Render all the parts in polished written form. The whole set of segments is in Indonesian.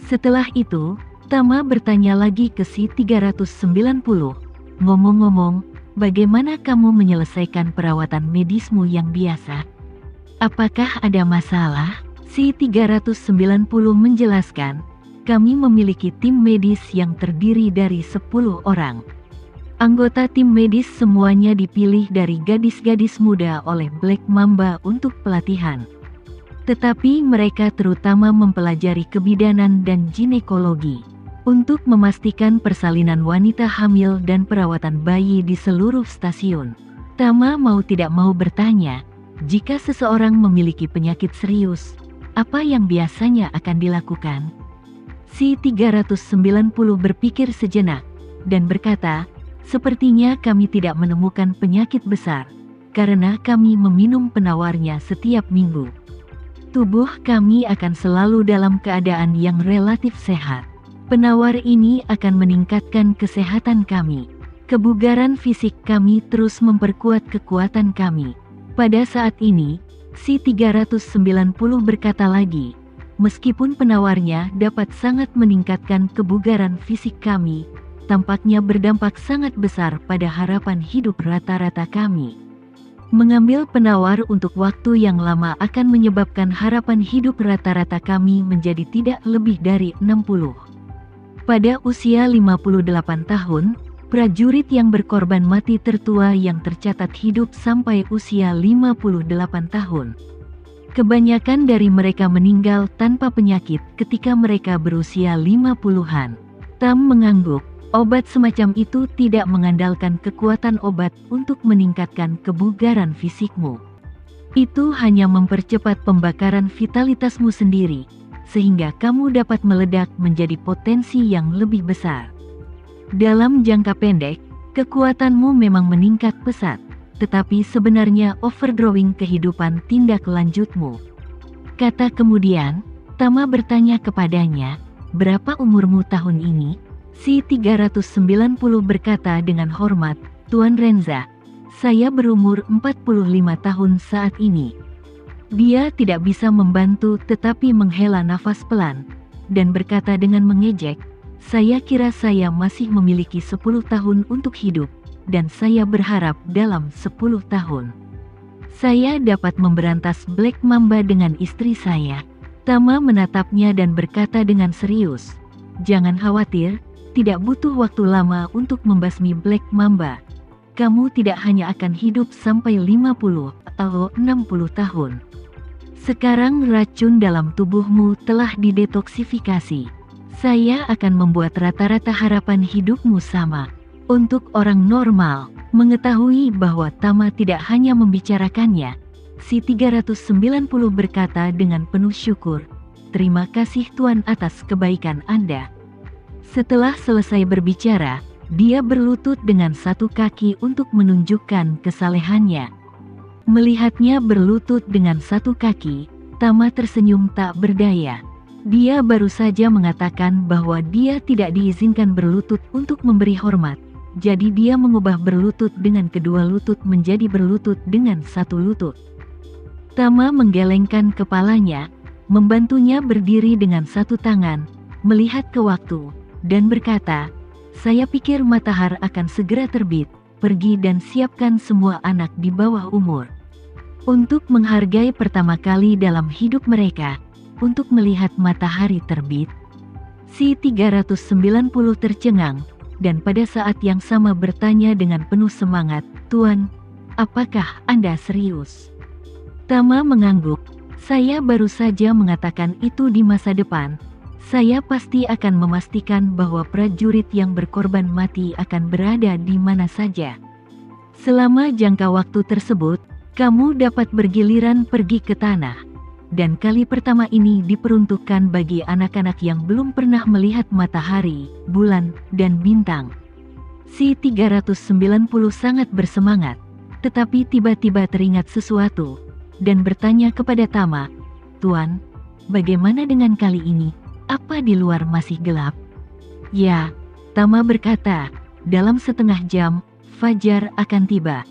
Setelah itu, Tama bertanya lagi ke si 390. Ngomong-ngomong, bagaimana kamu menyelesaikan perawatan medismu yang biasa? Apakah ada masalah? Si 390 menjelaskan, kami memiliki tim medis yang terdiri dari 10 orang. Anggota tim medis semuanya dipilih dari gadis-gadis muda oleh Black Mamba untuk pelatihan. Tetapi mereka terutama mempelajari kebidanan dan ginekologi untuk memastikan persalinan wanita hamil dan perawatan bayi di seluruh stasiun. Tama mau tidak mau bertanya, jika seseorang memiliki penyakit serius, apa yang biasanya akan dilakukan? Si 390 berpikir sejenak dan berkata, sepertinya kami tidak menemukan penyakit besar, karena kami meminum penawarnya setiap minggu. Tubuh kami akan selalu dalam keadaan yang relatif sehat. Penawar ini akan meningkatkan kesehatan kami. Kebugaran fisik kami terus memperkuat kekuatan kami. Pada saat ini, si 390 berkata lagi, meskipun penawarnya dapat sangat meningkatkan kebugaran fisik kami, tampaknya berdampak sangat besar pada harapan hidup rata-rata kami. Mengambil penawar untuk waktu yang lama akan menyebabkan harapan hidup rata-rata kami menjadi tidak lebih dari 60. Pada usia 58 tahun, prajurit yang berkorban mati tertua yang tercatat hidup sampai usia 58 tahun. Kebanyakan dari mereka meninggal tanpa penyakit ketika mereka berusia 50-an. Tam mengangguk. Obat semacam itu tidak mengandalkan kekuatan obat untuk meningkatkan kebugaran fisikmu. Itu hanya mempercepat pembakaran vitalitasmu sendiri, sehingga kamu dapat meledak menjadi potensi yang lebih besar. Dalam jangka pendek, kekuatanmu memang meningkat pesat, tetapi sebenarnya overdrawing kehidupan tindak lanjutmu. Kata kemudian, Tama bertanya kepadanya, berapa umurmu tahun ini? Si 390 berkata dengan hormat, Tuan Renza, saya berumur 45 tahun saat ini. Dia tidak bisa membantu tetapi menghela nafas pelan, dan berkata dengan mengejek, saya kira saya masih memiliki 10 tahun untuk hidup, dan saya berharap dalam 10 tahun saya dapat memberantas Black Mamba dengan istri saya. Tama menatapnya dan berkata dengan serius, jangan khawatir, tidak butuh waktu lama untuk membasmi Black Mamba. Kamu tidak hanya akan hidup sampai 50 atau 60 tahun. Sekarang racun dalam tubuhmu telah didetoksifikasi. Saya akan membuat rata-rata harapan hidupmu sama. Untuk orang normal, mengetahui bahwa Tama tidak hanya membicarakannya, si 390 berkata dengan penuh syukur, terima kasih Tuan atas kebaikan Anda. Setelah selesai berbicara, dia berlutut dengan satu kaki untuk menunjukkan kesalehannya. Melihatnya berlutut dengan satu kaki, Tama tersenyum tak berdaya. Dia baru saja mengatakan bahwa dia tidak diizinkan berlutut untuk memberi hormat, jadi dia mengubah berlutut dengan kedua lutut menjadi berlutut dengan satu lutut. Tama menggelengkan kepalanya, membantunya berdiri dengan satu tangan, melihat ke waktu, dan berkata, saya pikir matahari akan segera terbit, pergi dan siapkan semua anak di bawah umur. Untuk menghargai pertama kali dalam hidup mereka, untuk melihat matahari terbit. Si 390 tercengang, dan pada saat yang sama bertanya dengan penuh semangat, Tuan, apakah Anda serius? Tama mengangguk, saya baru saja mengatakan itu di masa depan. Saya pasti akan memastikan bahwa prajurit yang berkorban mati akan berada di mana saja. Selama jangka waktu tersebut, kamu dapat bergiliran pergi ke tanah. Dan kali pertama ini diperuntukkan bagi anak-anak yang belum pernah melihat matahari, bulan, dan bintang. Si 390 sangat bersemangat, tetapi tiba-tiba teringat sesuatu, dan bertanya kepada Tama, Tuan, bagaimana dengan kali ini? Apa di luar masih gelap? Ya, Tama berkata, dalam setengah jam, fajar akan tiba.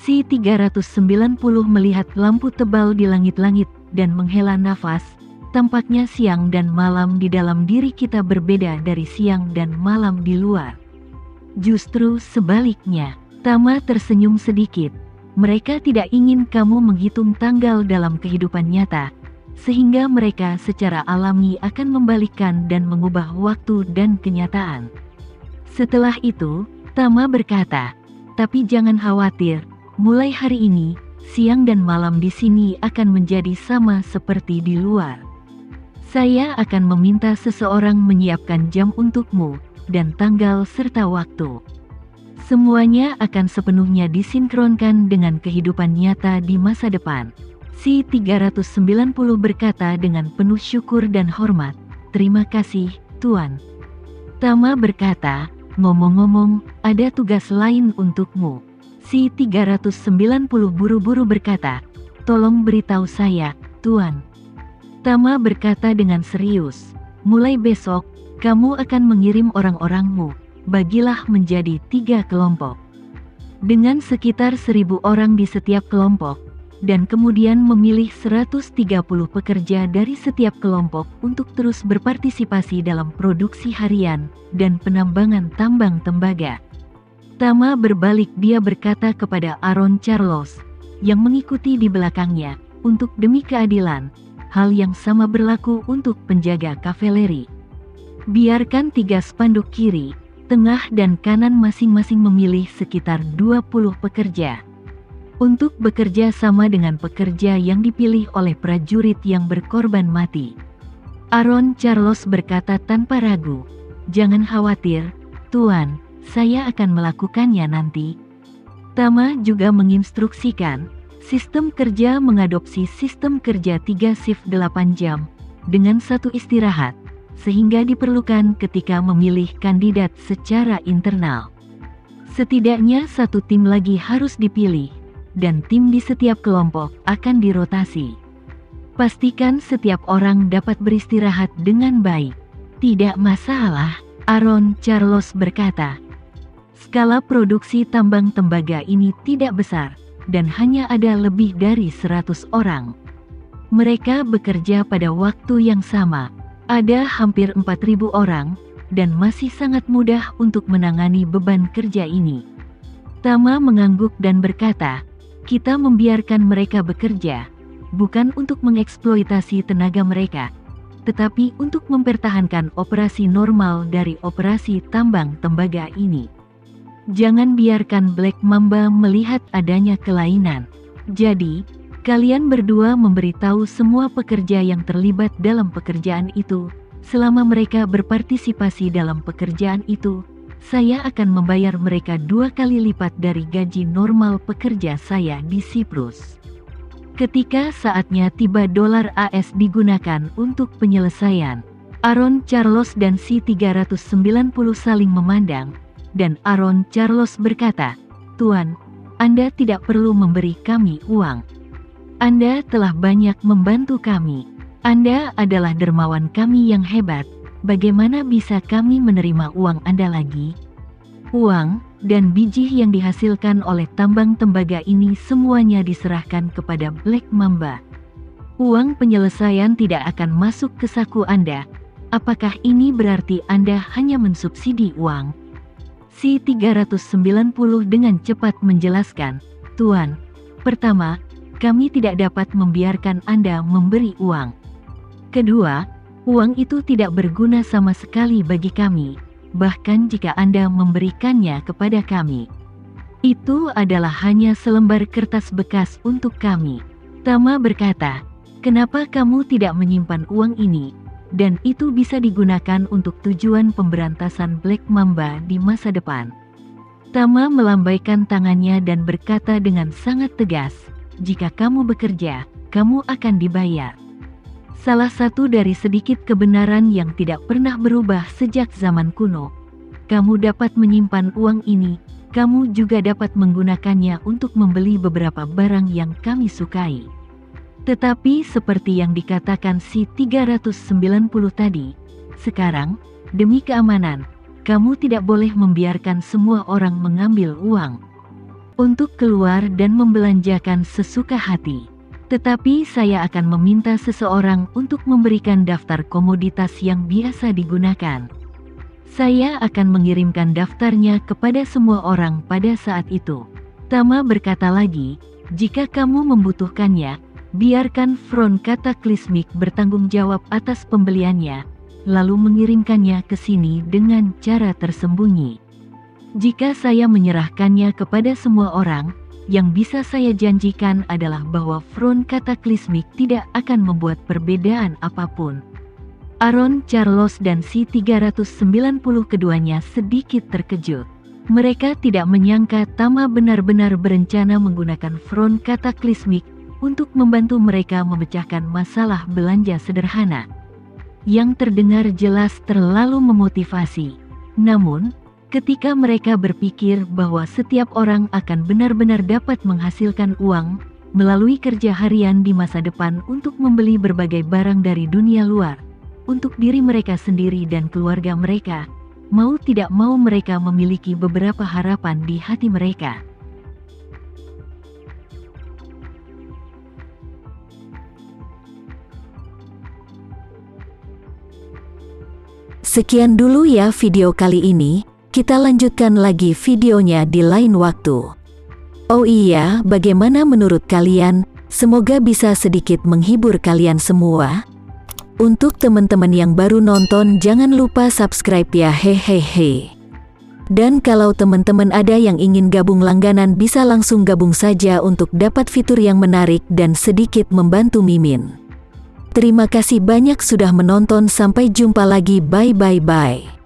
Si 390 melihat lampu tebal di langit-langit dan menghela nafas, Tampaknya siang dan malam di dalam diri kita berbeda dari siang dan malam di luar. Justru sebaliknya. Tama tersenyum sedikit. Mereka tidak ingin kamu menghitung tanggal dalam kehidupan nyata, sehingga mereka secara alami akan membalikkan dan mengubah waktu dan kenyataan. Setelah itu, Tama berkata, tapi jangan khawatir, mulai hari ini, siang dan malam di sini akan menjadi sama seperti di luar. Saya akan meminta seseorang menyiapkan jam untukmu, dan tanggal serta waktu. Semuanya akan sepenuhnya disinkronkan dengan kehidupan nyata di masa depan. Si 390 berkata dengan penuh syukur dan hormat, terima kasih, Tuan. Tama berkata, ngomong-ngomong, ada tugas lain untukmu. Si 390 buru-buru berkata, tolong beritahu saya, Tuan. Tama berkata dengan serius, mulai besok, kamu akan mengirim orang-orangmu, bagilah menjadi 3 kelompok. Dengan sekitar 1000 orang di setiap kelompok, dan kemudian memilih 130 pekerja dari setiap kelompok untuk terus berpartisipasi dalam produksi harian dan penambangan tambang tembaga. Tama berbalik dia berkata kepada Aaron Charles, yang mengikuti di belakangnya, untuk demi keadilan, hal yang sama berlaku untuk penjaga kavaleri. Biarkan 3 spanduk kiri, tengah dan kanan masing-masing memilih sekitar 20 pekerja. Untuk bekerja sama dengan pekerja yang dipilih oleh prajurit yang berkorban mati. Aaron Charles berkata tanpa ragu, jangan khawatir, Tuan, saya akan melakukannya nanti. Tama juga menginstruksikan, sistem kerja mengadopsi sistem kerja 3 shift 8 jam, dengan 1 istirahat, sehingga diperlukan ketika memilih kandidat secara internal. Setidaknya 1 tim lagi harus dipilih, dan tim di setiap kelompok akan dirotasi. Pastikan setiap orang dapat beristirahat dengan baik. Tidak masalah, Aaron Charles berkata. Skala produksi tambang tembaga ini tidak besar, dan hanya ada lebih dari 100 orang. Mereka bekerja pada waktu yang sama. Ada hampir 4.000 orang, dan masih sangat mudah untuk menangani beban kerja ini. Tama mengangguk dan berkata, kita membiarkan mereka bekerja, bukan untuk mengeksploitasi tenaga mereka, tetapi untuk mempertahankan operasi normal dari operasi tambang tembaga ini. Jangan biarkan Black Mamba melihat adanya kelainan. Jadi, kalian berdua memberitahu semua pekerja yang terlibat dalam pekerjaan itu, selama mereka berpartisipasi dalam pekerjaan itu, saya akan membayar mereka 2 kali lipat dari gaji normal pekerja saya di Siprus. Ketika saatnya tiba dolar AS digunakan untuk penyelesaian, Aaron Charles dan si 390 saling memandang, dan Aaron Charles berkata, Tuan, Anda tidak perlu memberi kami uang. Anda telah banyak membantu kami. Anda adalah dermawan kami yang hebat. Bagaimana bisa kami menerima uang Anda lagi? Uang dan biji yang dihasilkan oleh tambang tembaga ini semuanya diserahkan kepada Black Mamba. Uang penyelesaian tidak akan masuk ke saku Anda. Apakah ini berarti Anda hanya mensubsidi uang? Si 390 dengan cepat menjelaskan, Tuan, pertama, kami tidak dapat membiarkan Anda memberi uang. Kedua, uang itu tidak berguna sama sekali bagi kami, bahkan jika Anda memberikannya kepada kami. Itu adalah hanya selembar kertas bekas untuk kami. Tama berkata, kenapa kamu tidak menyimpan uang ini, dan itu bisa digunakan untuk tujuan pemberantasan Black Mamba di masa depan. Tama melambaikan tangannya dan berkata dengan sangat tegas, jika kamu bekerja, kamu akan dibayar. Salah satu dari sedikit kebenaran yang tidak pernah berubah sejak zaman kuno. Kamu dapat menyimpan uang ini, kamu juga dapat menggunakannya untuk membeli beberapa barang yang kami sukai. Tetapi seperti yang dikatakan si 390 tadi, sekarang, demi keamanan, kamu tidak boleh membiarkan semua orang mengambil uang untuk keluar dan membelanjakan sesuka hati. Tetapi saya akan meminta seseorang untuk memberikan daftar komoditas yang biasa digunakan. Saya akan mengirimkan daftarnya kepada semua orang pada saat itu. Tama berkata lagi, jika kamu membutuhkannya, biarkan Front Cataclysmic bertanggung jawab atas pembeliannya, lalu mengirimkannya ke sini dengan cara tersembunyi. Jika saya menyerahkannya kepada semua orang, yang bisa saya janjikan adalah bahwa Front Cataclysmic tidak akan membuat perbedaan apapun. Aaron, Charles dan C-390 keduanya sedikit terkejut. Mereka tidak menyangka Tama benar-benar berencana menggunakan Front Cataclysmic untuk membantu mereka memecahkan masalah belanja sederhana. Yang terdengar jelas terlalu memotivasi. Namun, ketika mereka berpikir bahwa setiap orang akan benar-benar dapat menghasilkan uang melalui kerja harian di masa depan untuk membeli berbagai barang dari dunia luar, untuk diri mereka sendiri dan keluarga mereka, mau tidak mau mereka memiliki beberapa harapan di hati mereka. Sekian dulu ya video kali ini. Kita lanjutkan lagi videonya di lain waktu. Oh iya, bagaimana menurut kalian? Semoga bisa sedikit menghibur kalian semua. Untuk teman-teman yang baru nonton, jangan lupa subscribe ya, hehehe. Dan kalau teman-teman ada yang ingin gabung langganan, bisa langsung gabung saja untuk dapat fitur yang menarik dan sedikit membantu Mimin. Terima kasih banyak sudah menonton, sampai jumpa lagi, bye.